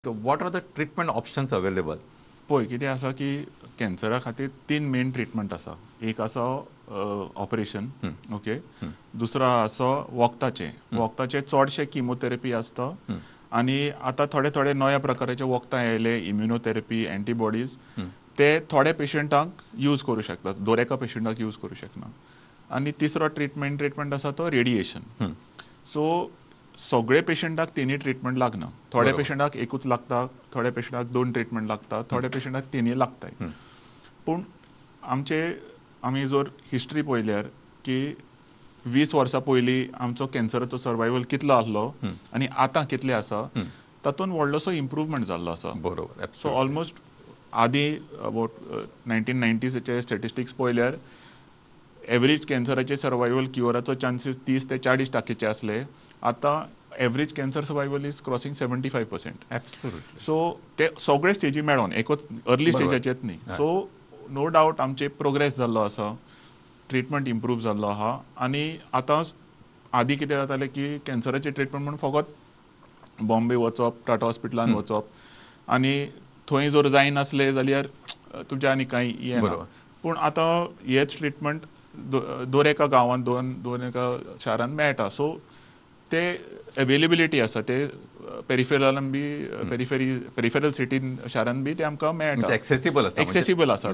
What are the treatment options available? पळय कितें आसा की कॅन्सरा खातीर 3 मेन ट्रिटमेंट आसा. एक आसा ऑपरेशन, ओके. दुसरो आसा वखदाचे चडशे किमोथेरपी आसता आनी आतां थोडे नव्या प्रकाराचे वखदां येयले, इम्युनोथेरपी, एंटीबॉडीज, ते थोड्या पेशंटांक यूज करूं शकतात, दोरेका पेशंटाक यूज करूं शकना. आनी तिसरो ट्रिटमेंट आसा तो रेडिएशन. सो सगळे पेशंटाक तिनी ट्रिटमेंट लागना. थोड्या पेशंटाक एकूच लागता, थोड्या पेशंटाक 2 ट्रिटमेंट लागता, थोड्या पेशंटाक तिनी लागताय. पूण आमी जर हिस्ट्री पळयल्यार की 20 वर्सां पयलीं आमचो कॅन्सराचो सर्वायवल कितलो आसलो आनी आतां कितले आसा, तातूंत व्हडलोसो इम्प्रूवमेंट जाल्लो आसा. बरोबर. सो ऑलमोस्ट आदीं अबावट 1990चे स्टॅटिस्टिक्स पळयल्यार एवरेज कॅन्सराचे सर्वायवल क्युअराचो चान्सीस 30 ते 40% आसले. आतां average cancer survival is crossing 75%. Absolutely. So ते सगळे स्टेजी मेळोन एकूच अर्ली स्टेजाचेच न्ही. सो नो डावट आमचे प्रोग्रेस जाल्लो आसा, ट्रिटमेंट इम्प्रूव जाल्लो आहा. आनी आतां आदीं कितें जातालें की कॅन्सराचें ट्रिटमेंट म्हणून फकत बॉम्बे वचप, टाटा हॉस्पिटलान वचप आनी थंय जर जायनासलें जाल्यार तुजें आनी कांय हें ना. पूण आतां हेच ट्रिटमेंट दर एका गांवांत दोन एका शारांत मेळटा. सो ते अवेलेबिलिटी आसा ते पेरिफेरल सिटीन शारांत बी ते आमकां मेळटा. एक्सेसिबल आसा. एक्सेसिबल आसा.